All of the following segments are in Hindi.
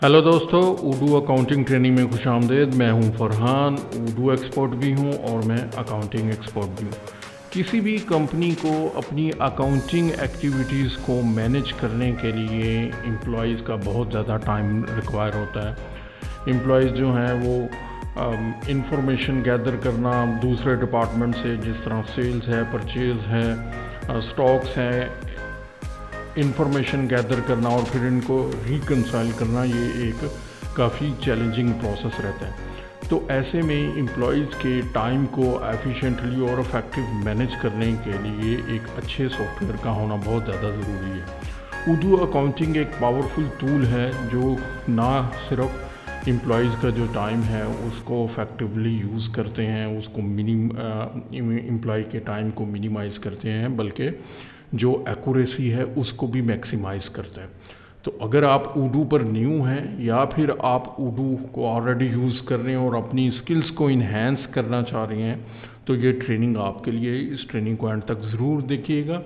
हेलो दोस्तों, उर्दू अकाउंटिंग ट्रेनिंग में खुश आमदेद। मैं हूं फरहान, उर्दू एक्सपर्ट भी हूं और मैं अकाउंटिंग एक्सपर्ट भी हूं। किसी भी कंपनी को अपनी अकाउंटिंग एक्टिविटीज़ को मैनेज करने के लिए एम्प्लॉयज़ का बहुत ज़्यादा टाइम रिक्वायर होता है। एम्प्लॉयज़ जो हैं वो इंफॉर्मेशन गैदर करना दूसरे डिपार्टमेंट से, जिस तरह सेल्स है, परचेज़ है, स्टॉक्स हैं, इंफॉर्मेशन गैदर करना और फिर इनको रिकंसाइल करना, ये एक काफ़ी चैलेंजिंग प्रोसेस रहता है। तो ऐसे में एम्प्लॉयज़ के टाइम को एफिशिएंटली और इफेक्टिव मैनेज करने के लिए एक अच्छे सॉफ्टवेयर का होना बहुत ज़्यादा ज़रूरी है। उर्दू अकाउंटिंग एक पावरफुल टूल है जो ना सिर्फ एम्प्लॉयज़ का जो टाइम है उसको इफ़ेक्टिवली यूज़ करते हैं, उसको एम्प्लॉय के टाइम को मिनिमाइज़ करते हैं, बल्कि जो एक्यूरेसी है उसको भी मैक्सिमाइज़ करता है। तो अगर आप उर्दू पर न्यू हैं या फिर आप उर्दू को ऑलरेडी यूज़ कर रहे हैं और अपनी स्किल्स को इन्हेंस करना चाह रहे हैं, तो ये ट्रेनिंग आपके लिए। इस ट्रेनिंग को एंड तक ज़रूर देखिएगा।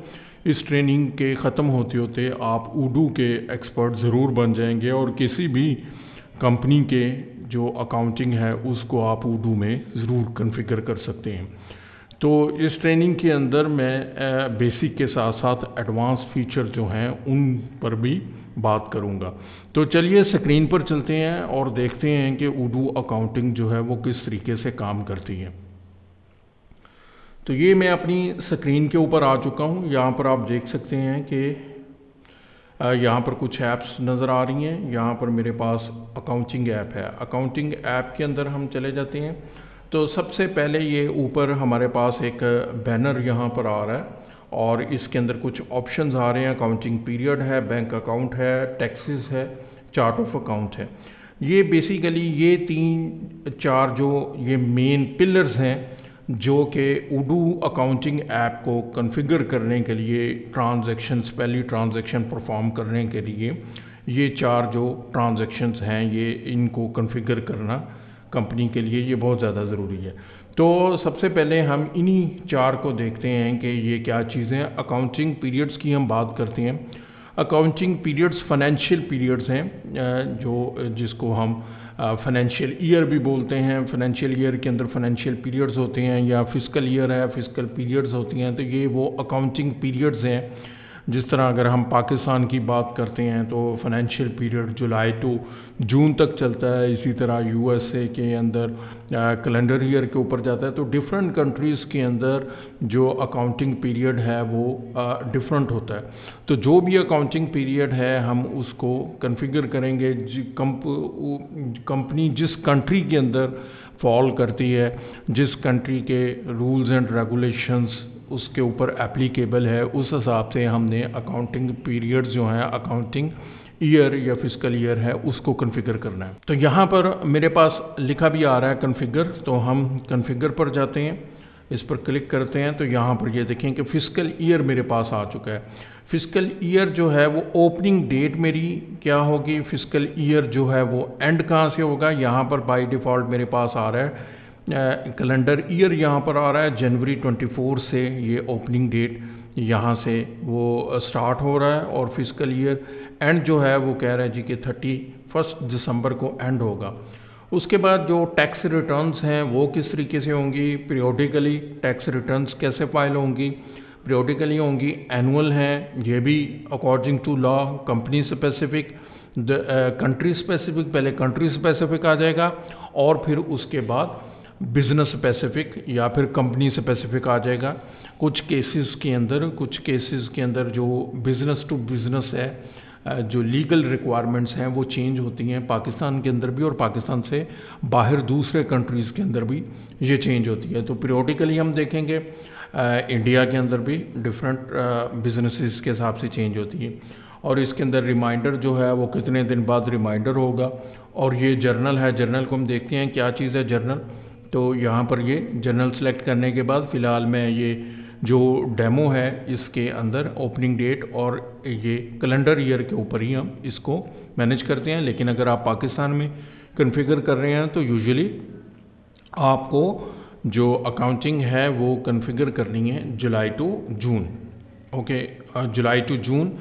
इस ट्रेनिंग के ख़त्म होते होते आप उर्दू के एक्सपर्ट ज़रूर बन जाएंगे और किसी भी कंपनी के जो अकाउंटिंग है उसको आप उर्दू में ज़रूर कॉन्फ़िगर कर सकते हैं। तो इस ट्रेनिंग के अंदर मैं बेसिक के साथ साथ एडवांस फीचर जो हैं उन पर भी बात करूंगा। तो चलिए स्क्रीन पर चलते हैं और देखते हैं कि उर्दू अकाउंटिंग जो है वो किस तरीके से काम करती है। तो ये मैं अपनी स्क्रीन के ऊपर आ चुका हूँ। यहाँ पर आप देख सकते हैं कि यहाँ पर कुछ ऐप्स नज़र आ रही हैं। यहाँ पर मेरे पास अकाउंटिंग ऐप है। अकाउंटिंग ऐप के अंदर हम चले जाते हैं तो सबसे पहले ये ऊपर हमारे पास एक बैनर यहाँ पर आ रहा है और इसके अंदर कुछ ऑप्शंस आ रहे हैं। अकाउंटिंग पीरियड है, बैंक अकाउंट है, टैक्सेस है, चार्ट ऑफ अकाउंट है। ये बेसिकली ये तीन चार जो ये मेन पिलर्स हैं जो कि उर्दू अकाउंटिंग ऐप को कॉन्फ़िगर करने के लिए, ट्रांजैक्शंस, पहली ट्रांजैक्शन परफॉर्म करने के लिए ये चार जो ट्रांजैक्शंस हैं ये इनको कॉन्फ़िगर करना कंपनी के लिए ये बहुत ज़्यादा ज़रूरी है। तो सबसे पहले हम इन्हीं चार को देखते हैं कि ये क्या चीज़ें हैं। अकाउंटिंग पीरियड्स की हम बात करते हैं। अकाउंटिंग पीरियड्स फाइनेंशियल पीरियड्स हैं जो जिसको हम फाइनेंशियल ईयर भी बोलते हैं। फाइनेंशियल ईयर के अंदर फाइनेंशियल पीरियड्स होते हैं या फिस्कल ईयर है, फिस्कल पीरियड्स होती हैं। तो ये वो अकाउंटिंग पीरियड्स हैं। जिस तरह अगर हम पाकिस्तान की बात करते हैं तो financial period July to June तक चलता है। इसी तरह यूएसए के अंदर कैलेंडर ईयर के ऊपर जाता है। तो डिफरेंट कंट्रीज़ के अंदर जो अकाउंटिंग पीरियड है वो डिफरेंट होता है। तो जो भी अकाउंटिंग पीरियड है हम उसको कॉन्फ़िगर करेंगे। कंपनी जिस कंट्री के अंदर फॉल करती है, जिस कंट्री के रूल्स एंड रेगुलेशंस उसके ऊपर एप्लीकेबल है, उस हिसाब से हमने अकाउंटिंग पीरियड्स जो हैं, अकाउंटिंग ईयर या फिस्कल ईयर है, उसको कॉन्फ़िगर करना है। तो यहाँ पर मेरे पास लिखा भी आ रहा है कॉन्फ़िगर। तो हम कॉन्फ़िगर पर जाते हैं, इस पर क्लिक करते हैं तो यहाँ पर ये देखें कि फिस्कल ईयर मेरे पास आ चुका है। फिस्कल ईयर जो है वो ओपनिंग डेट मेरी क्या होगी, फिस्कल ईयर जो है वो एंड कहाँ से होगा। यहाँ पर बाय डिफ़ॉल्ट मेरे पास आ रहा है कैलेंडर ईयर, यहाँ पर आ रहा है जनवरी 24 से ये ओपनिंग डेट यहाँ से वो स्टार्ट हो रहा है और फिस्कल ईयर एंड जो है वो कह रहा है जी कि 31 दिसंबर को एंड होगा। उसके बाद जो टैक्स रिटर्न्स हैं वो किस तरीके से होंगी, पीरियोडिकली टैक्स रिटर्न्स कैसे फाइल होंगी, पीरियोडिकली होंगी, एनुअल हैं, ये भी according to law, company specific, country specific, पहले कंट्री स्पेसिफिक आ जाएगा और फिर उसके बाद बिजनेस स्पेसिफिक या फिर कंपनी स्पेसिफिक आ जाएगा। कुछ केसेस के अंदर जो बिजनेस टू बिजनेस है, जो लीगल रिक्वायरमेंट्स हैं वो चेंज होती हैं पाकिस्तान के अंदर भी और पाकिस्तान से बाहर दूसरे कंट्रीज़ के अंदर भी ये चेंज होती है। तो पीरियोडिकली हम देखेंगे इंडिया के अंदर भी डिफरेंट बिजनेसेस के हिसाब से चेंज होती है। और इसके अंदर रिमाइंडर जो है वो कितने दिन बाद रिमाइंडर होगा। और ये जर्नल है, जर्नल को हम देखते हैं क्या चीज़ है जर्नल। तो यहाँ पर ये जर्नल सेलेक्ट करने के बाद फ़िलहाल मैं ये जो डेमो है इसके अंदर ओपनिंग डेट और ये कैलेंडर ईयर के ऊपर ही हम इसको मैनेज करते हैं। लेकिन अगर आप पाकिस्तान में कॉन्फ़िगर कर रहे हैं तो यूजुअली आपको जो अकाउंटिंग है वो कॉन्फ़िगर करनी है July to June. Okay, July to June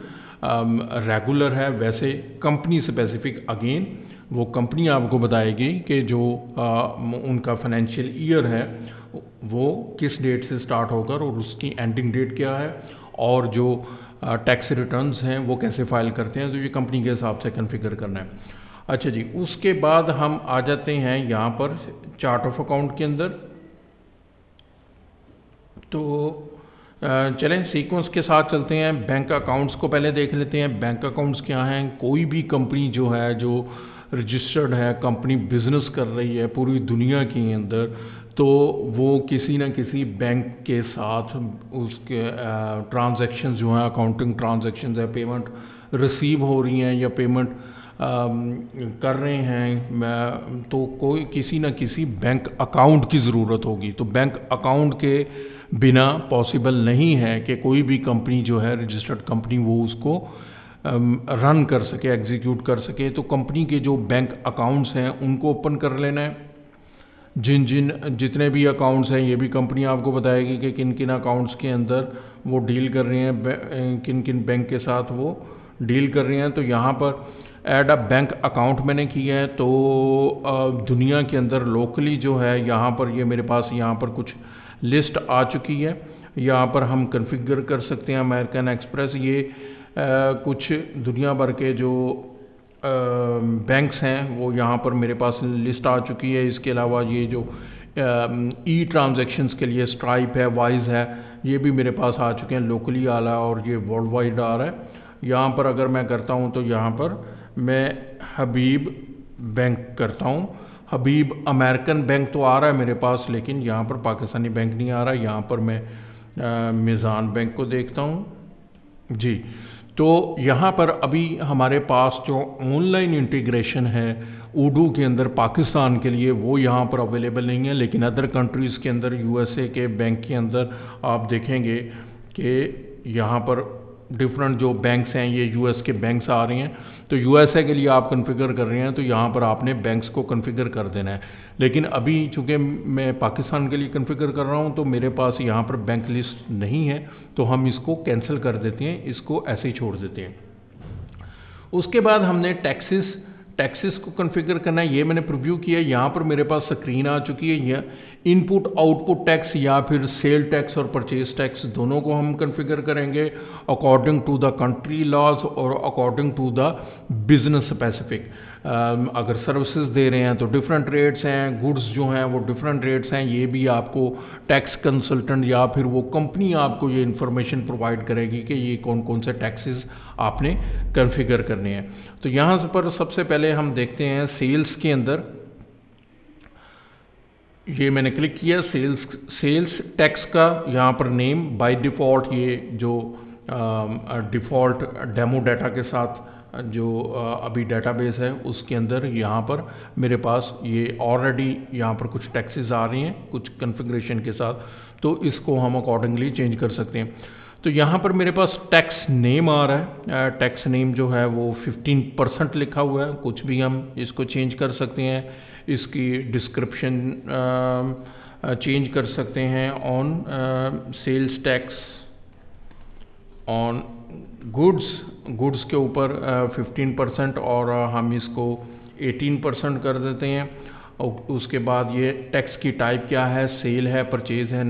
regular है। वैसे कंपनी स्पेसिफिक अगेन वो कंपनी आपको बताएगी कि जो उनका फाइनेंशियल ईयर है वो किस डेट से स्टार्ट होकर और उसकी एंडिंग डेट क्या है, और जो टैक्स रिटर्न्स हैं वो कैसे फाइल करते हैं, तो ये कंपनी के हिसाब से कॉन्फ़िगर करना है। अच्छा जी, उसके बाद हम आ जाते हैं यहाँ पर चार्ट ऑफ अकाउंट के अंदर। तो चलें सीक्वेंस के साथ चलते हैं। बैंक अकाउंट्स को पहले देख लेते हैं। बैंक अकाउंट्स क्या हैं? कोई भी कंपनी जो है, जो रजिस्टर्ड है, कंपनी बिजनेस कर रही है पूरी दुनिया के अंदर, तो वो किसी न किसी बैंक के साथ उसके ट्रांजैक्शंस जो हैं, अकाउंटिंग ट्रांजैक्शंस है, पेमेंट रिसीव हो रही हैं या पेमेंट कर रहे हैं, तो कोई किसी न किसी बैंक अकाउंट की ज़रूरत होगी। तो बैंक अकाउंट के बिना पॉसिबल नहीं है कि कोई भी कंपनी जो है, रजिस्टर्ड कंपनी, वो उसको रन कर सके, एग्जीक्यूट कर सके। तो कंपनी के जो बैंक अकाउंट्स हैं उनको ओपन कर लेना है। जितने भी अकाउंट्स हैं, ये भी कंपनी आपको बताएगी कि किन किन अकाउंट्स के अंदर वो डील कर रहे हैं, किन किन बैंक के साथ वो डील कर रहे हैं। तो यहाँ पर ऐड अ बैंक अकाउंट मैंने किया है। तो दुनिया के अंदर लोकली जो है, यहाँ पर ये मेरे पास यहाँ पर कुछ लिस्ट आ चुकी है। यहाँ पर हम कॉन्फ़िगर कर सकते हैं। अमेरिकन एक्सप्रेस, ये कुछ दुनिया भर के जो बैंक्स हैं वो यहाँ पर मेरे पास लिस्ट आ चुकी है। इसके अलावा ये जो ई ट्रांजैक्शंस के लिए स्ट्राइप है, वाइज है, ये भी मेरे पास आ चुके हैं। लोकली आ रहा है और ये वर्ल्ड वाइड आ रहा है। यहाँ पर अगर मैं करता हूँ तो यहाँ पर मैं हबीब बैंक करता हूँ। हबीब अमेरिकन बैंक तो आ रहा है मेरे पास, लेकिन यहाँ पर पाकिस्तानी बैंक नहीं आ रहा। यहाँ पर मैं मिज़ान बैंक को देखता हूँ जी। तो यहाँ पर अभी हमारे पास जो ऑनलाइन इंटीग्रेशन है उडू के अंदर पाकिस्तान के लिए, वो यहाँ पर अवेलेबल नहीं है। लेकिन अदर कंट्रीज़ के अंदर, यूएसए के बैंक के अंदर आप देखेंगे कि यहाँ पर डिफरेंट जो बैंक्स हैं, ये यूएस के बैंक्स आ रहे हैं। तो यूएसए के लिए आप कॉन्फ़िगर कर रहे हैं तो यहाँ पर आपने बैंक्स को कॉन्फ़िगर कर देना है। लेकिन अभी चूँकि मैं पाकिस्तान के लिए कॉन्फ़िगर कर रहा हूँ तो मेरे पास यहाँ पर बैंक लिस्ट नहीं है, तो हम इसको कैंसिल कर देते हैं, इसको ऐसे ही छोड़ देते हैं। उसके बाद हमने टैक्सेस को कॉन्फ़िगर करना है। ये मैंने प्रीव्यू किया है। यहाँ पर मेरे पास स्क्रीन आ चुकी है। यह इनपुट आउटपुट टैक्स या फिर सेल टैक्स और परचेज टैक्स दोनों को हम कॉन्फ़िगर करेंगे according to the country laws और according to the business specific. अगर सर्विसेज दे रहे हैं तो डिफरेंट रेट्स हैं, गुड्स जो हैं वो डिफरेंट रेट्स हैं। ये भी आपको टैक्स कंसल्टेंट या फिर वो कंपनी आपको ये इन्फॉर्मेशन प्रोवाइड करेगी कि ये कौन कौन से टैक्सेस आपने कॉन्फ़िगर करने हैं। तो यहाँ पर सबसे पहले हम देखते हैं सेल्स के अंदर। ये मैंने क्लिक किया सेल्स टैक्स का। यहाँ पर नेम बाय डिफ़ॉल्ट, ये जो डिफ़ॉल्ट डेमो डाटा के साथ जो अभी डेटाबेस है उसके अंदर यहाँ पर मेरे पास ये ऑलरेडी यहाँ पर कुछ टैक्सेस आ रही हैं कुछ कॉन्फ़िगरेशन के साथ, तो इसको हम अकॉर्डिंगली चेंज कर सकते हैं। तो यहाँ पर मेरे पास टैक्स नेम आ रहा है। टैक्स नेम जो है वो 15% लिखा हुआ है। कुछ भी हम इसको चेंज कर सकते हैं। इसकी डिस्क्रिप्शन चेंज कर सकते हैं। On sales tax on goods के ऊपर 15% और हम इसको 18% कर देते हैं। और उसके बाद ये टैक्स की टाइप क्या है, सेल है, परचेज है।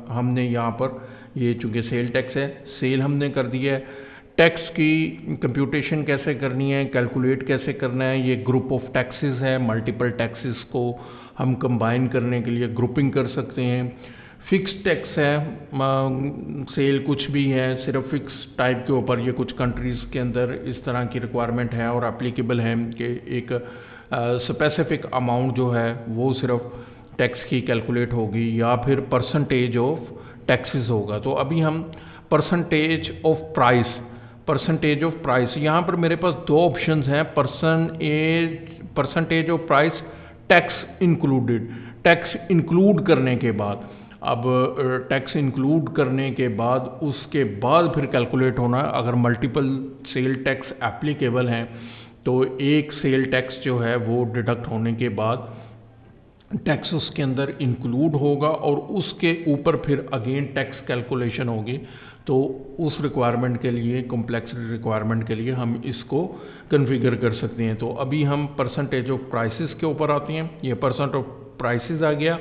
हमने यहाँ पर ये चूँकि सेल टैक्स है, सेल हमने कर दिया है। टैक्स की कंप्यूटेशन कैसे करनी है, कैलकुलेट कैसे करना है, ये ग्रुप ऑफ टैक्सेस है। मल्टीपल टैक्सेस को हम कंबाइन करने के लिए ग्रुपिंग कर सकते हैं। फिक्स टैक्स है, सेल कुछ भी है, सिर्फ फिक्स टाइप के ऊपर। ये कुछ कंट्रीज़ के अंदर इस तरह की रिक्वायरमेंट है और एप्लीकेबल है कि एक स्पेसिफिक अमाउंट जो है वो सिर्फ टैक्स की कैलकुलेट होगी या फिर परसेंटेज ऑफ टैक्सेस होगा। तो अभी हम परसेंटेज ऑफ प्राइस यहाँ पर मेरे पास दो ऑप्शंस हैं, percentage of price tax included, tax include करने के बाद। अब टैक्स इंक्लूड करने के बाद उसके बाद फिर कैलकुलेट होना। अगर मल्टीपल सेल टैक्स एप्लीकेबल हैं तो एक सेल टैक्स जो है वो डिडक्ट होने के बाद टैक्स उसके अंदर इंक्लूड होगा और उसके ऊपर फिर अगेन टैक्स कैलकुलेशन होगी। तो उस रिक्वायरमेंट के लिए, कॉम्प्लेक्स रिक्वायरमेंट के लिए हम इसको कॉन्फ़िगर कर सकते हैं। तो अभी हम परसेंटेज ऑफ प्राइसेस के ऊपर आते हैं। ये परसेंट ऑफ प्राइसेस आ गया।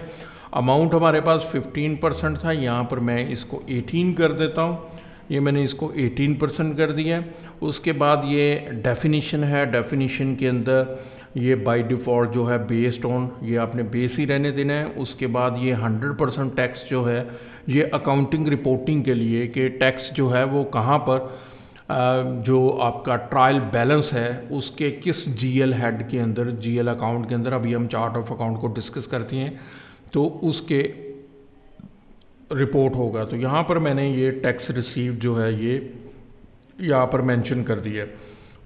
अमाउंट हमारे पास 15% था, यहाँ पर मैं इसको 18 कर देता हूँ। ये मैंने इसको 18% कर दिया। उसके बाद ये डेफिनीशन है, डेफिनीशन के अंदर ये बाय डिफ़ॉल्ट जो है बेस्ड ऑन, ये आपने बेस ही रहने देना है। उसके बाद ये 100% टैक्स जो है ये अकाउंटिंग रिपोर्टिंग के लिए कि टैक्स जो है वो कहाँ पर जो आपका ट्रायल बैलेंस है उसके किस जीएल हेड के अंदर, जीएल अकाउंट के अंदर, अभी हम चार्ट ऑफ अकाउंट को डिस्कस करते हैं, तो उसके रिपोर्ट होगा। तो यहाँ पर मैंने ये टैक्स रिसीव जो है ये यहाँ पर मेंशन कर दिया है।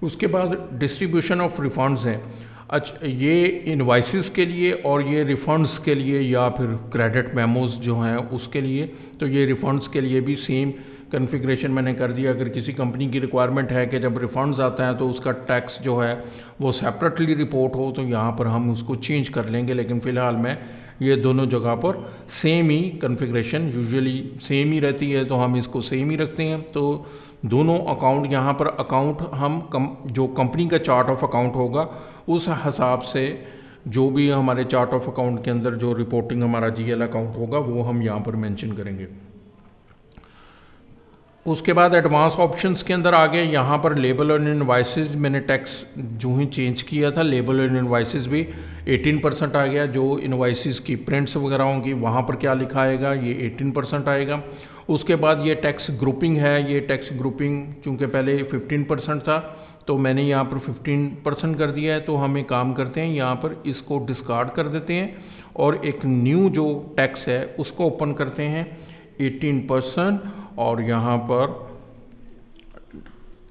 उसके बाद डिस्ट्रीब्यूशन ऑफ रिफंड्स हैं। अच्छा, ये इनवाइसेस के लिए और ये रिफंड्स के लिए या फिर क्रेडिट मेमोज जो हैं उसके लिए, तो ये रिफंड्स के लिए भी सेम कॉन्फ़िगरेशन मैंने कर दिया। अगर किसी कंपनी की रिक्वायरमेंट है कि जब रिफंड्स आता है तो उसका टैक्स जो है वो सेपरेटली रिपोर्ट हो, तो यहाँ पर हम उसको चेंज कर लेंगे। लेकिन फ़िलहाल मैं ये दोनों जगह पर सेम ही कॉन्फ़िगरेशन यूजुअली सेम ही रहती है, तो हम इसको सेम ही रखते हैं। तो दोनों अकाउंट, यहाँ पर अकाउंट हम जो कंपनी का चार्ट ऑफ अकाउंट होगा उस हिसाब से जो भी हमारे चार्ट ऑफ अकाउंट के अंदर जो रिपोर्टिंग हमारा जीएल अकाउंट होगा वो हम यहाँ पर मेंशन करेंगे। उसके बाद एडवांस ऑप्शंस के अंदर आ गए। यहाँ पर लेबल और इनवाइसेस मैंने टैक्स जो ही चेंज किया था, लेबल और इनवाइसेस भी 18% आ गया। जो इनवाइसेस की प्रिंट्स वगैरह होंगी वहाँ पर क्या लिखा आएगा, ये 18% आएगा। उसके बाद ये टैक्स ग्रुपिंग है। ये टैक्स ग्रुपिंग चूँकि पहले 15% था तो मैंने यहाँ पर 15% कर दिया है। तो हम एक काम करते हैं, यहाँ पर इसको डिस्कार्ड कर देते हैं और एक न्यू जो टैक्स है उसको ओपन करते हैं 18%, और यहाँ पर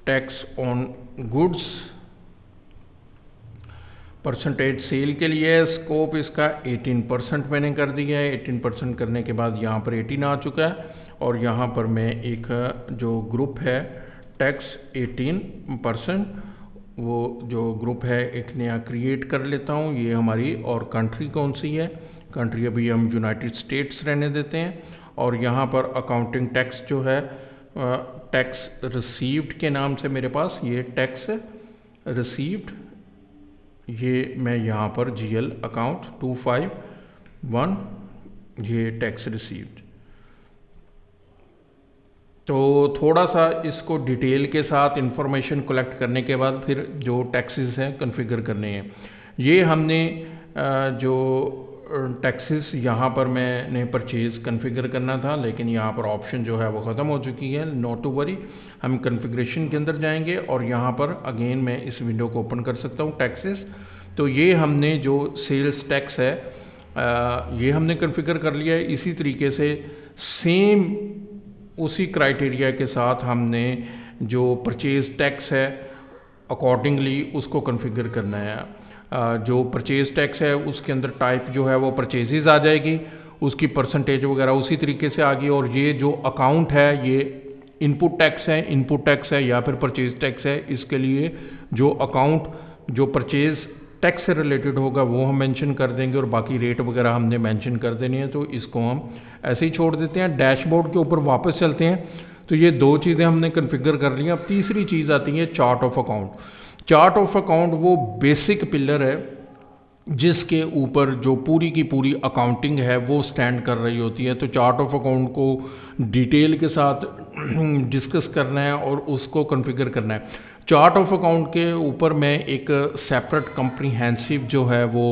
tax on goods percentage sale के लिए स्कोप इसका 18% मैंने कर दिया है। 18% करने के बाद यहाँ पर 18 आ चुका है, और यहाँ पर मैं एक जो ग्रुप है टैक्स 18%, वो जो ग्रुप है एक नया क्रिएट कर लेता हूँ। ये हमारी, और कंट्री कौन सी है, कंट्री अभी हम यूनाइटेड स्टेट्स रहने देते हैं। और यहाँ पर अकाउंटिंग टैक्स जो है टैक्स रिसीव्ड के नाम से मेरे पास ये टैक्स रिसीव्ड, ये मैं यहाँ पर जीएल अकाउंट 251 ये टैक्स रिसीव्ड। तो थोड़ा सा इसको डिटेल के साथ इंफॉर्मेशन कलेक्ट करने के बाद फिर जो टैक्सेस हैं कॉन्फ़िगर करने हैं। ये हमने जो टैक्सेस यहाँ पर मैंने परचेज़ कॉन्फ़िगर करना था, लेकिन यहाँ पर ऑप्शन जो है वो ख़त्म हो चुकी है। नॉट टू वरी, हम कॉन्फ़िगरेशन के अंदर जाएंगे और यहाँ पर अगेन मैं इस विंडो को ओपन कर सकता हूँ टैक्सेस। तो ये हमने जो सेल्स टैक्स है ये हमने कॉन्फ़िगर कर लिया है। इसी तरीके से सेम उसी क्राइटेरिया के साथ हमने जो परचेज़ टैक्स है अकॉर्डिंगली उसको कॉन्फ़िगर करना है। जो परचेज़ टैक्स है उसके अंदर टाइप जो है वो परचेजेज आ जाएगी, उसकी परसेंटेज वगैरह उसी तरीके से आ गई। और ये जो अकाउंट है ये इनपुट टैक्स है या फिर परचेज टैक्स है, इसके लिए जो अकाउंट जो परचेज टैक्स से रिलेटेड होगा वो हम मेंशन कर देंगे, और बाकी रेट वगैरह हमने मेंशन कर देनी है। तो इसको हम ऐसे ही छोड़ देते हैं। डैशबोर्ड के ऊपर वापस चलते हैं। तो ये दो चीज़ें हमने कॉन्फ़िगर कर ली। अब तीसरी चीज़ आती है chart of account. Chart of account वो बेसिक पिलर है जिसके ऊपर जो पूरी की पूरी अकाउंटिंग है वो स्टैंड कर रही होती है। तो चार्ट ऑफ अकाउंट को डिटेल के साथ डिस्कस करना है और उसको कॉन्फ़िगर करना है। चार्ट ऑफ अकाउंट के ऊपर मैं एक सेपरेट कम्प्रीहेंसिव जो है वो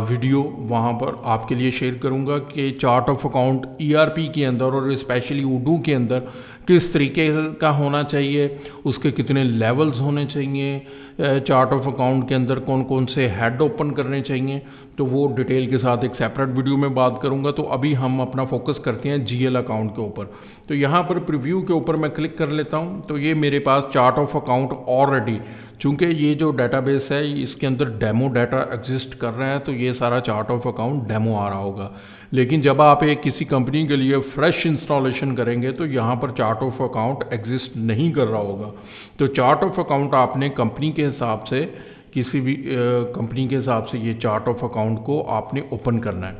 वीडियो वहाँ पर आपके लिए शेयर करूँगा कि चार्ट ऑफ अकाउंट ईआरपी के अंदर और स्पेशली उडू के अंदर किस तरीके का होना चाहिए, उसके कितने लेवल्स होने चाहिए, चार्ट ऑफ अकाउंट के अंदर कौन कौन से हेड ओपन करने चाहिए। तो वो डिटेल के साथ एक सेपरेट वीडियो में बात करूंगा। तो अभी हम अपना फोकस करते हैं जीएल अकाउंट के ऊपर। तो यहाँ पर प्रीव्यू के ऊपर मैं क्लिक कर लेता हूँ। तो ये मेरे पास चार्ट ऑफ अकाउंट ऑलरेडी, चूँकि ये जो डाटाबेस है इसके अंदर डेमो डाटा एग्जिस्ट कर रहा है, तो ये सारा चार्ट ऑफ अकाउंट डेमो आ रहा होगा। लेकिन जब आप एक किसी कंपनी के लिए फ्रेश इंस्टॉलेशन करेंगे तो यहाँ पर चार्ट ऑफ अकाउंट एग्जिस्ट नहीं कर रहा होगा। तो चार्ट ऑफ अकाउंट आपने कंपनी के हिसाब से, किसी भी कंपनी के हिसाब से ये चार्ट ऑफ अकाउंट को आपने ओपन करना है।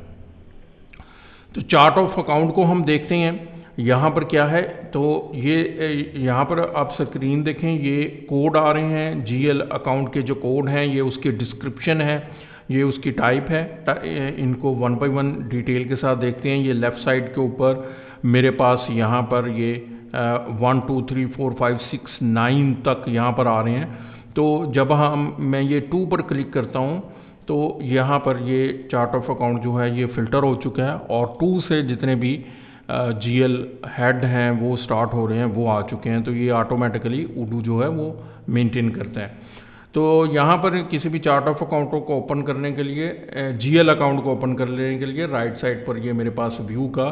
तो चार्ट ऑफ अकाउंट को हम देखते हैं। यहाँ पर क्या है, तो ये यहाँ पर आप स्क्रीन देखें, ये कोड आ रहे हैं जीएल अकाउंट के जो कोड हैं, ये उसकी डिस्क्रिप्शन है, ये उसकी टाइप है। इनको वन बाय वन डिटेल के साथ देखते हैं। ये लेफ़्ट साइड के ऊपर मेरे पास यहाँ पर ये 1 2 3 4 5 6 9 तक यहाँ पर आ रहे हैं। तो जब मैं ये 2 पर क्लिक करता हूँ तो यहाँ पर ये चार्ट ऑफ अकाउंट जो है ये फ़िल्टर हो चुका है, और 2 से जितने भी जीएल हेड हैं वो स्टार्ट हो रहे हैं, वो आ चुके हैं। तो ये ऑटोमेटिकली उडू जो है वो मेंटेन करता है। तो यहाँ पर किसी भी चार्ट ऑफ अकाउंटों को ओपन करने के लिए, जीएल अकाउंट को ओपन करने के लिए राइट साइड पर ये मेरे पास व्यू का,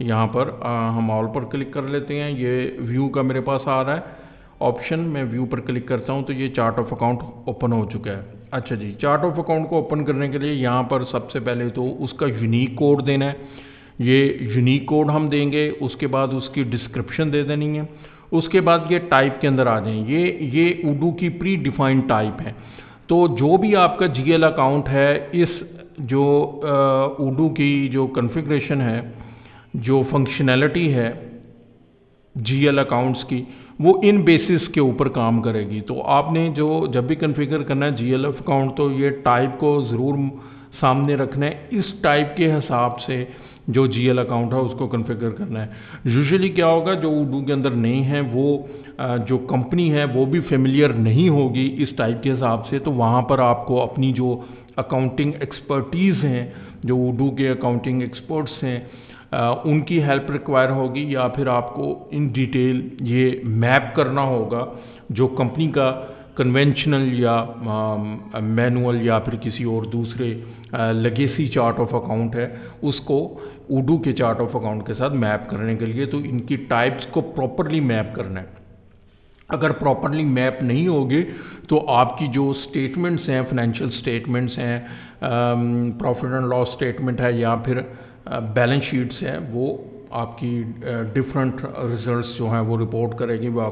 यहाँ पर हम ऑल पर क्लिक कर लेते हैं। ये व्यू का मेरे पास आ रहा है ऑप्शन, मैं व्यू पर क्लिक करता हूँ तो ये चार्ट ऑफ अकाउंट ओपन हो चुका है। अच्छा जी, चार्ट ऑफ अकाउंट को ओपन करने के लिए यहाँ पर सबसे पहले तो उसका यूनिक कोड देना है। ये यूनिक कोड हम देंगे, उसके बाद उसकी डिस्क्रिप्शन दे देनी है, उसके बाद ये टाइप के अंदर आ जाएं। ये उडू की प्री डिफाइंड टाइप है। तो जो भी आपका जीएल अकाउंट है, इस जो उडू की जो कॉन्फ़िगरेशन है, जो फंक्शनैलिटी है जीएल अकाउंट्स की, वो इन बेसिस के ऊपर काम करेगी। तो आपने जो जब भी कॉन्फ़िगर करना है जीएल अकाउंट, तो ये टाइप को ज़रूर सामने रखना है। इस टाइप के हिसाब से जो जीएल अकाउंट है उसको कॉन्फ़िगर करना है। यूजुअली क्या होगा, जो उडू के अंदर नहीं है वो जो कंपनी है वो भी फेमिलियर नहीं होगी इस टाइप के हिसाब से, तो वहाँ पर आपको अपनी जो अकाउंटिंग एक्सपर्टीज़ हैं, जो उडू के अकाउंटिंग एक्सपर्ट्स हैं, उनकी हेल्प रिक्वायर होगी, या फिर आपको इन डिटेल ये मैप करना होगा जो कंपनी का कन्वेंशनल या मैनुअल या फिर किसी और दूसरे लेगेसी चार्ट ऑफ अकाउंट है उसको उडू के चार्ट ऑफ अकाउंट के साथ मैप करने के लिए। तो इनकी टाइप्स को प्रॉपरली मैप करना है। अगर प्रॉपरली मैप नहीं होगी तो आपकी जो स्टेटमेंट्स हैं, फाइनेंशियल स्टेटमेंट्स हैं, प्रॉफिट एंड लॉस स्टेटमेंट है या फिर बैलेंस शीट्स हैं, वो आपकी डिफरेंट रिजल्ट्स जो हैं वो रिपोर्ट करेगी, वो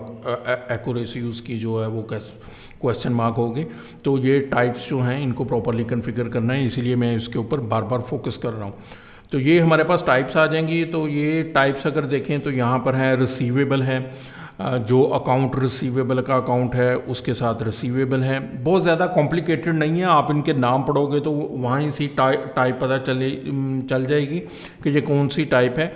एक्यूरेसी उसकी जो है वो क्वेश्चन मार्क होगी। तो ये टाइप्स जो हैं इनको प्रॉपरली कॉन्फ़िगर करना है, इसीलिए मैं इसके ऊपर बार बार फोकस कर रहा हूँ। तो ये हमारे पास टाइप्स आ जाएंगी। तो ये टाइप्स अगर देखें तो यहाँ पर है रिसीवेबल है, जो अकाउंट रिसीवेबल का अकाउंट है उसके साथ रिसीवेबल है। बहुत ज़्यादा कॉम्प्लिकेटेड नहीं है, आप इनके नाम पढ़ोगे तो वहाँ ही सी टाइप पता चल जाएगी कि ये कौन सी टाइप है।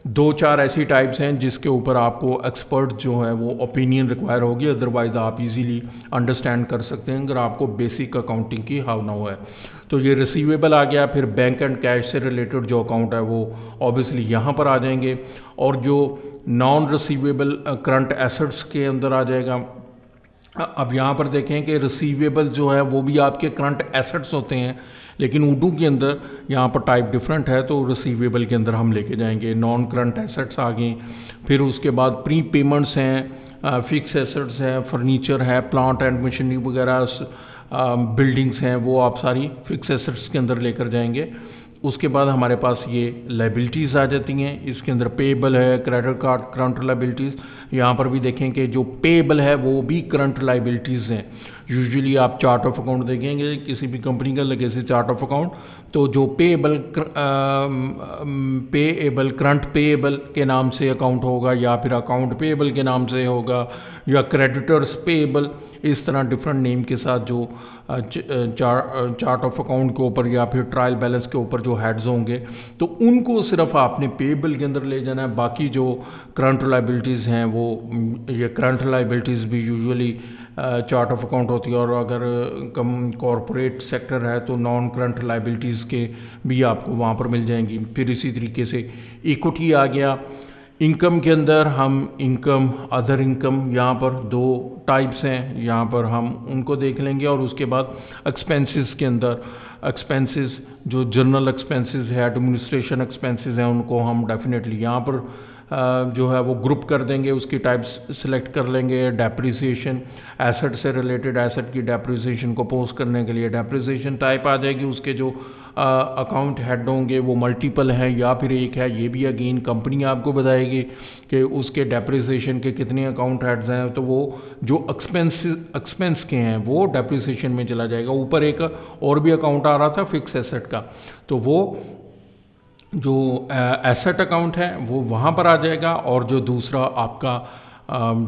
2-4 ऐसी टाइप्स हैं जिसके ऊपर आपको एक्सपर्ट जो है वो ओपिनियन रिक्वायर होगी, अदरवाइज आप इजीली अंडरस्टैंड कर सकते हैं अगर आपको बेसिक अकाउंटिंग की हाउ ना हो है। तो ये रिसीवेबल आ गया। फिर बैंक एंड कैश से रिलेटेड जो अकाउंट है वो ऑब्वियसली यहाँ पर आ जाएंगे, और जो नॉन रिसीवेबल करंट एसेट्स के अंदर आ जाएगा। अब यहाँ पर देखें कि रिसीवेबल जो है वो भी आपके करंट एसेट्स होते हैं, लेकिन उडू के अंदर यहाँ पर टाइप डिफरेंट है, तो रिसीवेबल के अंदर हम लेके जाएंगे। नॉन करंट एसेट्स आ गई, फिर उसके बाद प्री पेमेंट्स हैं, फिक्स एसेट्स हैं, फर्नीचर है, प्लांट एंड मशीनरी वगैरह, बिल्डिंग्स हैं, वो आप सारी फिक्स एसेट्स के अंदर लेकर जाएंगे। उसके बाद हमारे पास ये लाइबिलिटीज़ आ जाती हैं, इसके अंदर पेएबल है, क्रेडिट कार्ड, करंट लाइबिलिटीज़। यहाँ पर भी देखें कि जो पेएबल है वो भी करंट लाइबिलिटीज़ हैं। यूजुअली आप चार्ट ऑफ अकाउंट देखेंगे किसी भी कंपनी का लेगेसी चार्ट ऑफ अकाउंट, तो जो पेएबल करंट पेएबल के नाम से अकाउंट होगा, या फिर अकाउंट पेएबल के नाम से होगा, या क्रेडिटर्स पेएबल, इस तरह डिफरेंट नेम के साथ जो चार्ट ऑफ अकाउंट के ऊपर या फिर ट्रायल बैलेंस के ऊपर जो हेड्स होंगे, तो उनको सिर्फ आपने पेएबल के अंदर ले जाना है। बाकी जो करंट लाइबिलिटीज़ हैं वो, ये करंट लाइबिलिटीज़ भी यूजुअली चार्ट ऑफ अकाउंट होती है, और अगर कम कॉरपोरेट सेक्टर है तो नॉन करंट लाइबिलिटीज़ के भी आपको वहाँ पर मिल जाएंगी। फिर इसी तरीके से इक्विटी आ गया। इनकम के अंदर हम इनकम, अदर इनकम, यहाँ पर 2 टाइप्स हैं, यहाँ पर हम उनको देख लेंगे। और उसके बाद एक्सपेंसेस के अंदर, एक्सपेंसेस जो जनरल एक्सपेंसेस है, एडमिनिस्ट्रेशन एक्सपेंसेस हैं, उनको हम डेफिनेटली यहाँ पर जो है वो ग्रुप कर देंगे, उसकी टाइप्स सिलेक्ट कर लेंगे। डेप्रिसिएशन, एसेट से रिलेटेड एसेट की डेप्रिसिएशन को पोस्ट करने के लिए डेप्रिसिएशन टाइप आ जाएगी। उसके जो अकाउंट हेड होंगे वो मल्टीपल है या फिर एक है, ये भी अगेन कंपनी आपको बताएगी कि उसके डेप्रिसिएशन के कितने अकाउंट हेड्स हैं। तो वो जो एक्सपेंस के हैं वो डेप्रिसिएशन में चला जाएगा। ऊपर एक और भी अकाउंट आ रहा था फिक्स एसेट का, तो वो जो एसेट अकाउंट है वो वहाँ पर आ जाएगा, और जो दूसरा आपका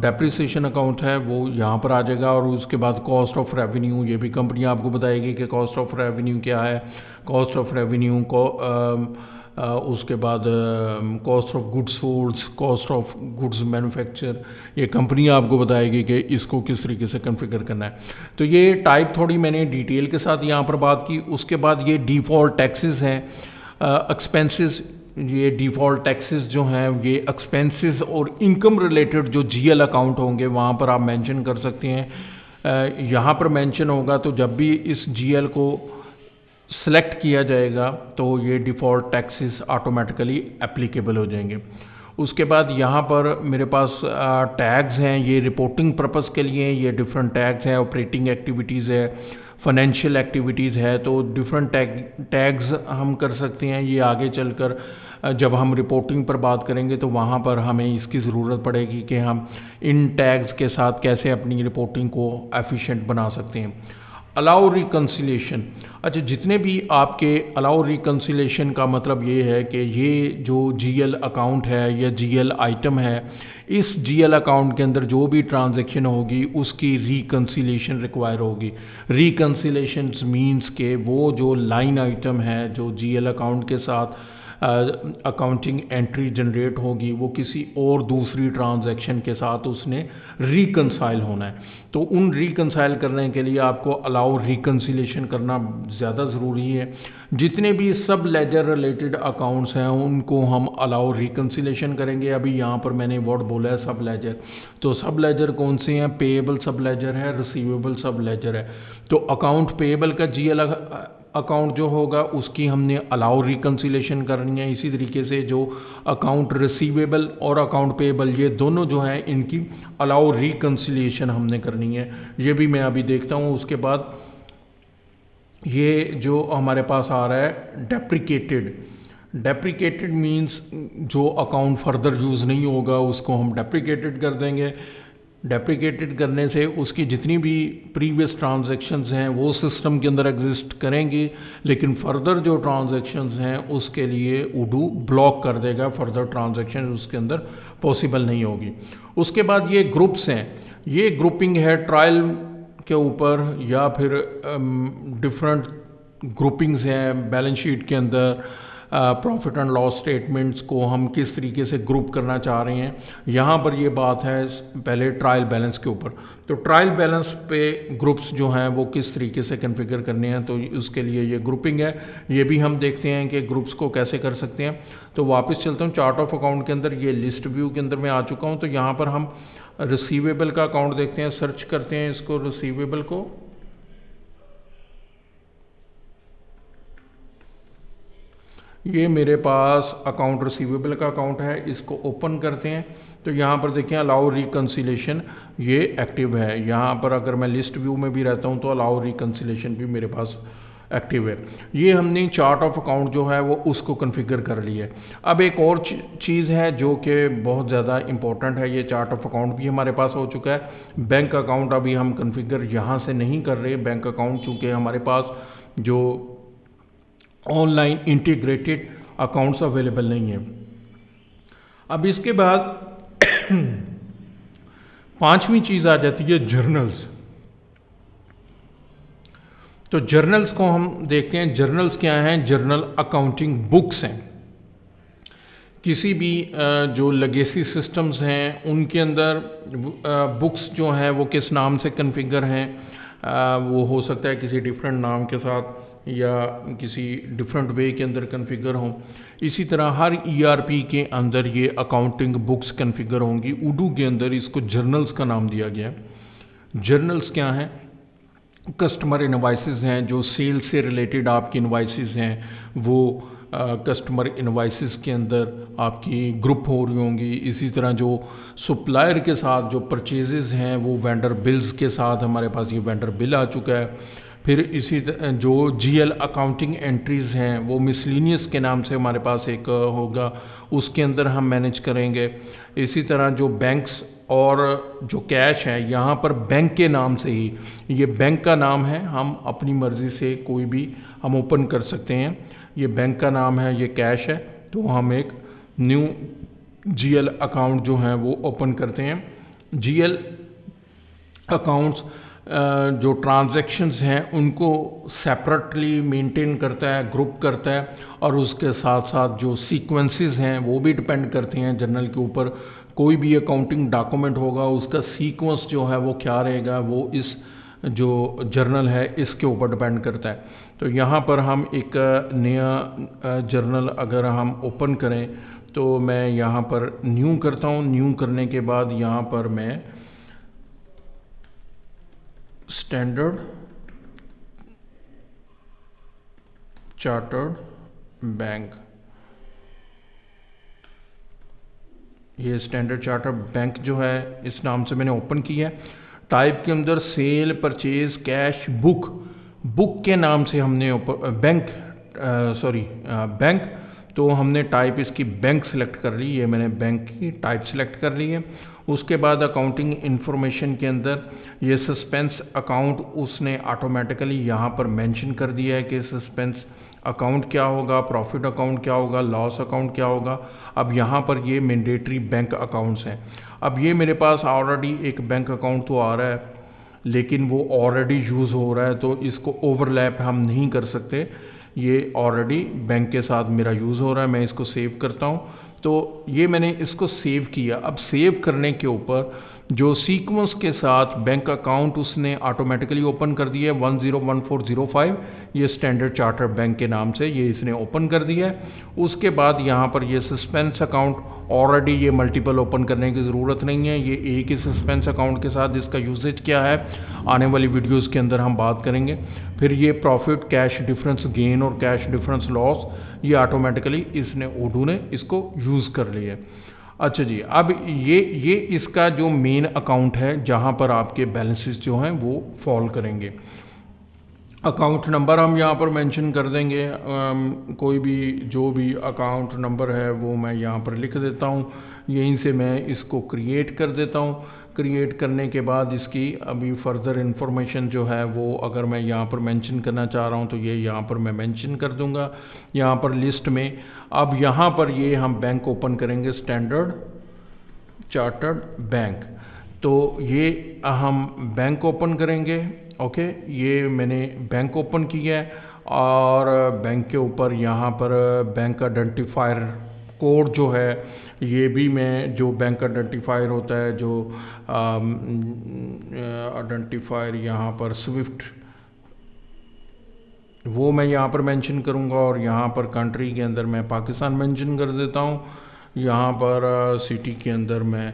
डेप्रिसिएशन अकाउंट है वो यहाँ पर आ जाएगा। और उसके बाद कॉस्ट ऑफ रेवेन्यू, ये भी कंपनी आपको बताएगी कि कॉस्ट ऑफ रेवेन्यू क्या है, कॉस्ट ऑफ रेवेन्यू को उसके बाद cost of goods sold, cost of goods manufacture, ये कंपनी आपको बताएगी कि इसको किस तरीके से कॉन्फ़िगर करना है। तो ये टाइप थोड़ी मैंने डिटेल के साथ यहाँ पर बात की। उसके बाद ये डिफ़ॉल्ट टैक्सेस हैं, एक्सपेंसेस। ये डिफ़ॉल्ट टैक्सेस जो हैं ये एक्सपेंसेस और इनकम रिलेटेड जो जीएल अकाउंट होंगे वहाँ पर आप मेंशन कर सकते हैं। यहाँ पर मेंशन होगा तो जब भी इस जीएल को सेलेक्ट किया जाएगा तो ये डिफ़ॉल्ट टैक्सेस ऑटोमेटिकली एप्लीकेबल हो जाएंगे। उसके बाद यहाँ पर मेरे पास टैग्स हैं, ये रिपोर्टिंग पर्पस के लिए ये डिफरेंट टैग्स हैं। ऑपरेटिंग एक्टिविटीज़ है, फाइनेंशियल एक्टिविटीज़ है, तो डिफरेंट टैग्स हम कर सकते हैं। ये आगे चलकर जब हम रिपोर्टिंग पर बात करेंगे तो वहाँ पर हमें इसकी ज़रूरत पड़ेगी कि हम इन टैग्स के साथ कैसे अपनी रिपोर्टिंग को एफिशिएंट बना सकते हैं। अलाउ रिकन्सिलेशन, अच्छा, जितने भी आपके अलाउ रिकन्सिलेशन का मतलब ये है कि ये जो जीएल अकाउंट है या जीएल आइटम है, इस जीएल अकाउंट के अंदर जो भी ट्रांजैक्शन होगी उसकी रिकन्सिलेशन रिक्वायर होगी। रिकन्सिलेशन मीन्स के वो जो लाइन आइटम है जो जीएल अकाउंट के साथ अकाउंटिंग एंट्री जनरेट होगी वो किसी और दूसरी ट्रांजैक्शन के साथ उसने रिकन्साइल होना है। तो उन रिकन्साइल करने के लिए आपको अलाउ रिकन्सिलेशन करना ज़्यादा ज़रूरी है। जितने भी सब लेजर रिलेटेड अकाउंट्स हैं उनको हम अलाउ रिकन्सिलेशन करेंगे। अभी यहाँ पर मैंने वर्ड बोला है सब लेजर, तो सब लेजर कौन से हैं? पेएबल सब लेजर है, रिसीवेबल सब लेजर है। तो अकाउंट पेएबल का जीएल अकाउंट जो होगा उसकी हमने अलाउ रिकन्सिलेशन करनी है। इसी तरीके से जो अकाउंट रिसीवेबल और अकाउंट पेएबल ये दोनों जो हैं इनकी अलाउ रिकन्सिलेशन हमने करनी है। ये भी मैं अभी देखता हूँ। उसके बाद ये जो हमारे पास आ रहा है डेप्रिकेटेड, डेप्रिकेटेड मीन्स जो अकाउंट फर्दर यूज़ नहीं होगा उसको हम डेप्रिकेटेड कर देंगे। डेप्रिकेटेड करने से उसकी जितनी भी प्रीवियस ट्रांजैक्शंस हैं वो सिस्टम के अंदर एग्जिस्ट करेंगी, लेकिन फर्दर जो ट्रांजैक्शंस हैं उसके लिए उडू ब्लॉक कर देगा, फर्दर ट्रांजैक्शन उसके अंदर पॉसिबल नहीं होगी। उसके बाद ये ग्रुप्स हैं, ये ग्रुपिंग है ट्रायल के ऊपर या फिर डिफरेंट ग्रुपिंग्स हैं बैलेंस शीट के अंदर। प्रॉफिट एंड लॉस स्टेटमेंट्स को हम किस तरीके से ग्रुप करना चाह रहे हैं, यहाँ पर ये बात है पहले ट्रायल बैलेंस के ऊपर। तो ट्रायल बैलेंस पे ग्रुप्स जो हैं वो किस तरीके से कॉन्फ़िगर करने हैं, तो उसके लिए ये ग्रुपिंग है। ये भी हम देखते हैं कि ग्रुप्स को कैसे कर सकते हैं। तो वापस चलता हूँ चार्ट ऑफ अकाउंट के अंदर, ये लिस्ट व्यू के अंदर मैं आ चुका हूँ। तो यहाँ पर हम रिसीवेबल का अकाउंट देखते हैं, सर्च करते हैं इसको रिसीवेबल को। ये मेरे पास अकाउंट रिसीवेबल का अकाउंट है, इसको ओपन करते हैं। तो यहाँ पर देखें अलाउ रिकन्सिलेशन ये एक्टिव है। यहाँ पर अगर मैं लिस्ट व्यू में भी रहता हूँ तो अलाउ रिकन्सिलेशन भी मेरे पास एक्टिव है। ये हमने चार्ट ऑफ अकाउंट जो है वो उसको कॉन्फ़िगर कर लिया है। अब एक और चीज़ है जो कि बहुत ज़्यादा इंपॉर्टेंट है, ये चार्ट ऑफ अकाउंट भी हमारे पास हो चुका है। बैंक अकाउंट अभी हम कॉन्फ़िगर यहाँ से नहीं कर रहे। बैंक अकाउंट चूँकि हमारे पास जो ऑनलाइन इंटीग्रेटेड अकाउंट्स अवेलेबल नहीं है। अब इसके बाद पांचवी चीज़ आ जाती है जर्नल्स। तो जर्नल्स को हम देखते हैं। जर्नल्स क्या हैं? जर्नल अकाउंटिंग बुक्स हैं। किसी भी जो लेगेसी सिस्टम्स हैं उनके अंदर बुक्स जो हैं वो किस नाम से कॉन्फ़िगर हैं, वो हो सकता है किसी डिफरेंट नाम के साथ या किसी डिफरेंट वे के अंदर कॉन्फ़िगर हों। इसी तरह हर ईआरपी के अंदर ये अकाउंटिंग बुक्स कॉन्फ़िगर होंगी। उडू के अंदर इसको जर्नल्स का नाम दिया गया है। जर्नल्स क्या हैं? कस्टमर इनवाइसेस हैं, जो सेल से रिलेटेड आपकी इनवाइसेस हैं वो कस्टमर इनवाइसेस के अंदर आपकी ग्रुप हो रही होंगी। इसी तरह जो सप्लायर के साथ जो परचेजेस हैं वो वेंडर बिल्स के साथ हमारे पास ये वेंडर बिल आ चुका है। फिर इसी जो जीएल अकाउंटिंग एंट्रीज़ हैं वो मिसलिनियस के नाम से हमारे पास एक होगा, उसके अंदर हम मैनेज करेंगे। इसी तरह जो बैंक्स और जो कैश है यहाँ पर बैंक के नाम से ही, ये बैंक का नाम है, हम अपनी मर्ज़ी से कोई भी हम ओपन कर सकते हैं। ये बैंक का नाम है, ये कैश है, तो हम एक न्यू जीएल अकाउंट जो है वो ओपन करते हैं। जीएल अकाउंट्स जो ट्रांजैक्शंस हैं उनको सेपरेटली मेंटेन करता है, ग्रुप करता है, और उसके साथ साथ जो सीक्वेंसेस हैं वो भी डिपेंड करते हैं जर्नल के ऊपर। कोई भी अकाउंटिंग डॉक्यूमेंट होगा उसका सीक्वेंस जो है वो क्या रहेगा, वो इस जो जर्नल है इसके ऊपर डिपेंड करता है। तो यहाँ पर हम एक नया जर्नल अगर हम ओपन करें तो मैं यहाँ पर न्यू करता हूँ। न्यू करने के बाद यहाँ पर मैं स्टैंडर्ड चार्टर्ड बैंक, ये स्टैंडर्ड चार्टर्ड बैंक जो है इस नाम से मैंने ओपन किया है। टाइप के अंदर sale, purchase, cash, book, book के नाम से हमने बैंक बैंक, तो हमने टाइप इसकी बैंक सेलेक्ट कर ली। ये मैंने बैंक की टाइप सेलेक्ट कर ली है। उसके बाद अकाउंटिंग इन्फॉर्मेशन के अंदर ये सस्पेंस अकाउंट उसने ऑटोमेटिकली यहाँ पर मेंशन कर दिया है कि सस्पेंस अकाउंट क्या होगा, प्रॉफिट अकाउंट क्या होगा, लॉस अकाउंट क्या होगा। अब यहाँ पर ये मैंडेटरी बैंक अकाउंट्स हैं। अब ये मेरे पास ऑलरेडी एक बैंक अकाउंट तो आ रहा है, लेकिन वो ऑलरेडी यूज़ हो रहा है, तो इसको ओवरलैप हम नहीं कर सकते। ये ऑलरेडी बैंक के साथ मेरा यूज़ हो रहा है, मैं इसको सेव करता हूँ। तो ये मैंने इसको सेव किया। अब सेव करने के ऊपर जो सीक्वेंस के साथ बैंक अकाउंट उसने ऑटोमेटिकली ओपन कर दिया है 101405, ये स्टैंडर्ड चार्टर्ड बैंक के नाम से ये इसने ओपन कर दिया है। उसके बाद यहाँ पर ये सस्पेंस अकाउंट ऑलरेडी ये मल्टीपल ओपन करने की ज़रूरत नहीं है, ये एक ही सस्पेंस अकाउंट के साथ इसका यूसेज क्या है आने वाली वीडियोस के अंदर हम बात करेंगे। फिर ये प्रॉफिट, कैश डिफरेंस गेन और कैश डिफरेंस लॉस, ये ऑटोमेटिकली इसने ओडू ने इसको यूज़ कर लिया। अच्छा जी, अब ये इसका जो मेन अकाउंट है जहाँ पर आपके बैलेंसेस जो हैं वो फॉल करेंगे। अकाउंट नंबर हम यहाँ पर मेंशन कर देंगे, कोई भी जो भी अकाउंट नंबर है वो मैं यहाँ पर लिख देता हूँ। यहीं से मैं इसको क्रिएट कर देता हूँ। क्रिएट करने के बाद इसकी अभी फर्दर इन्फॉर्मेशन जो है वो अगर मैं यहाँ पर मेंशन करना चाह रहा हूँ तो ये यहाँ पर मैं मेंशन कर दूँगा यहाँ पर लिस्ट में। अब यहाँ पर ये हम बैंक ओपन करेंगे, स्टैंडर्ड चार्टर्ड बैंक, तो ये हम बैंक ओपन करेंगे। ओके, ये मैंने बैंक ओपन किया है और बैंक के ऊपर यहाँ पर बैंक आइडेंटिफायर कोड जो है ये भी मैं, जो बैंक आइडेंटिफायर होता है, जो आइडेंटिफायर यहाँ पर स्विफ्ट, वो मैं यहाँ पर मेंशन करूँगा। और यहाँ पर कंट्री के अंदर मैं पाकिस्तान मेंशन कर देता हूँ। यहाँ पर सिटी के अंदर मैं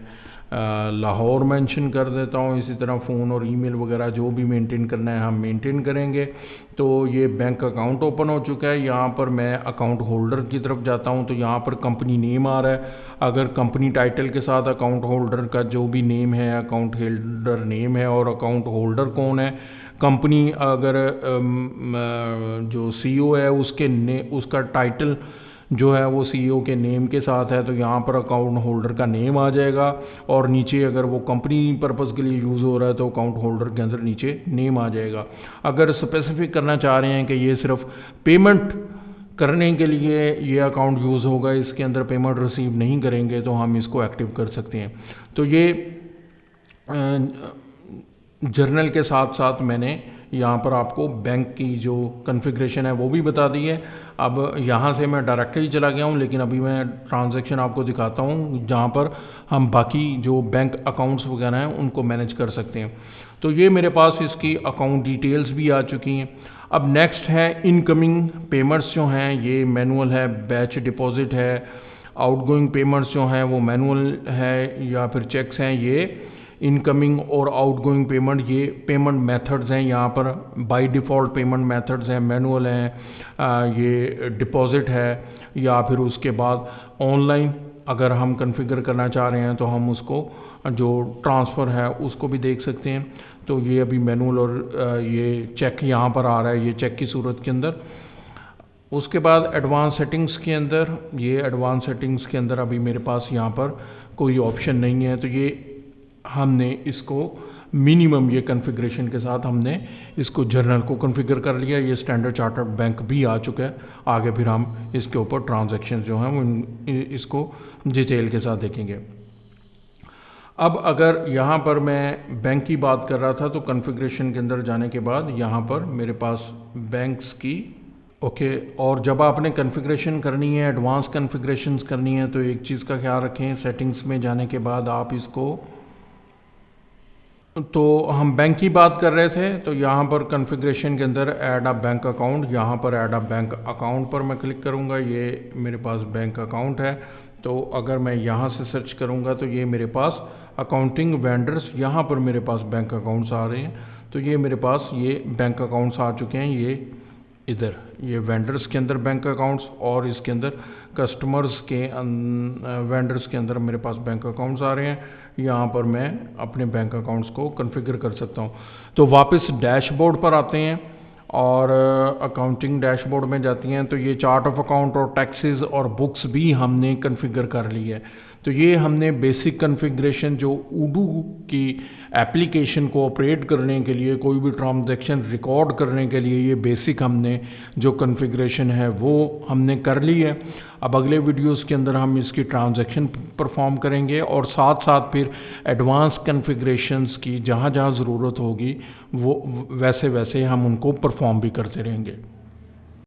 लाहौर मेंशन कर देता हूँ। इसी तरह फ़ोन और ईमेल वगैरह जो भी मेंटेन करना है हम मेंटेन करेंगे। तो ये बैंक अकाउंट ओपन हो चुका है। यहाँ पर मैं अकाउंट होल्डर की तरफ जाता हूँ तो यहाँ पर कंपनी नेम आ रहा है। अगर कंपनी टाइटल के साथ अकाउंट होल्डर का जो भी नेम है, अकाउंट होल्डर नेम है और अकाउंट होल्डर कौन है, कंपनी अगर जो सीईओ है उसका टाइटल जो है वो सीईओ के नेम के साथ है तो यहाँ पर अकाउंट होल्डर का नेम आ जाएगा। और नीचे अगर वो कंपनी पर्पज़ के लिए यूज़ हो रहा है तो अकाउंट होल्डर के अंदर नीचे नेम आ जाएगा। अगर स्पेसिफिक करना चाह रहे हैं कि ये सिर्फ पेमेंट करने के लिए ये अकाउंट यूज़ होगा, इसके अंदर पेमेंट रिसीव नहीं करेंगे, तो हम इसको एक्टिव कर सकते हैं। तो ये जर्नल के साथ साथ मैंने यहाँ पर आपको बैंक की जो कॉन्फ़िगरेशन है वो भी बता दी है। अब यहाँ से मैं डायरेक्टली चला गया हूँ, लेकिन अभी मैं ट्रांजैक्शन आपको दिखाता हूँ जहाँ पर हम बाकी जो बैंक अकाउंट्स वगैरह हैं उनको मैनेज कर सकते हैं। तो ये मेरे पास इसकी अकाउंट डिटेल्स भी आ चुकी हैं। अब नेक्स्ट है इनकमिंग पेमेंट्स जो हैं ये मैनुअल है, बैच डिपॉजिट है, आउटगोइंग पेमेंट्स जो हैं वो मैनुअल है या फिर चेक्स हैं। ये इनकमिंग और आउटगोइंग पेमेंट, ये पेमेंट मेथड्स हैं। यहाँ पर बाय डिफ़ॉल्ट पेमेंट मेथड्स हैं, मैनुअल हैं, ये डिपॉजिट है, या फिर उसके बाद ऑनलाइन अगर हम कॉन्फ़िगर करना चाह रहे हैं तो हम उसको जो ट्रांसफ़र है उसको भी देख सकते हैं। तो ये अभी मैनुअल और ये चेक यहाँ पर आ रहा है, ये चेक की सूरत के अंदर। उसके बाद एडवांस सेटिंग्स के अंदर, ये एडवांस सेटिंग्स के अंदर अभी मेरे पास यहाँ पर कोई ऑप्शन नहीं है। तो ये हमने इसको मिनिमम ये कॉन्फ़िगरेशन के साथ हमने इसको जर्नल को कॉन्फ़िगर कर लिया। ये स्टैंडर्ड चार्टर्ड बैंक भी आ चुका है। आगे फिर हम इसके ऊपर ट्रांजैक्शन जो हैं वो इसको डिटेल के साथ देखेंगे। अब अगर यहाँ पर मैं बैंक की बात कर रहा था तो कॉन्फ़िगरेशन के अंदर जाने के बाद यहाँ पर मेरे पास बैंक्स की और जब आपने कॉन्फ़िगरेशन करनी है, एडवांस कॉन्फ़िगरेशंस करनी है, तो एक चीज़ का ख्याल रखें, सेटिंग्स में जाने के बाद आप इसको, तो हम बैंक की बात कर रहे थे, तो यहाँ पर कॉन्फ़िगरेशन के अंदर ऐड अ बैंक अकाउंट, यहाँ पर ऐड अ बैंक अकाउंट पर मैं क्लिक करूँगा। ये मेरे पास बैंक अकाउंट है। तो अगर मैं यहाँ से सर्च करूँगा तो ये मेरे पास अकाउंटिंग वेंडर्स, यहाँ पर मेरे पास बैंक अकाउंट्स आ रहे हैं। तो ये मेरे पास ये बैंक अकाउंट्स आ चुके हैं। ये इधर ये वेंडर्स के अंदर बैंक अकाउंट्स और इसके अंदर कस्टमर्स के वेंडर्स के अंदर मेरे पास बैंक अकाउंट्स आ रहे हैं। यहाँ पर मैं अपने बैंक अकाउंट्स को कॉन्फ़िगर कर सकता हूँ। तो वापस डैशबोर्ड पर आते हैं और अकाउंटिंग डैशबोर्ड में जाती हैं, तो ये चार्ट ऑफ अकाउंट और टैक्सेस और बुक्स भी हमने कॉन्फ़िगर कर ली है। तो ये हमने बेसिक कॉन्फ़िगरेशन जो उडू की एप्लीकेशन को ऑपरेट करने के लिए, कोई भी ट्रांजैक्शन रिकॉर्ड करने के लिए, ये बेसिक हमने जो कॉन्फ़िगरेशन है वो हमने कर ली है। अब अगले वीडियोस के अंदर हम इसकी ट्रांजैक्शन परफॉर्म करेंगे और साथ साथ फिर एडवांस कॉन्फ़िगरेशंस की जहाँ जहाँ ज़रूरत होगी वो वैसे वैसे हम उनको परफॉर्म भी करते रहेंगे।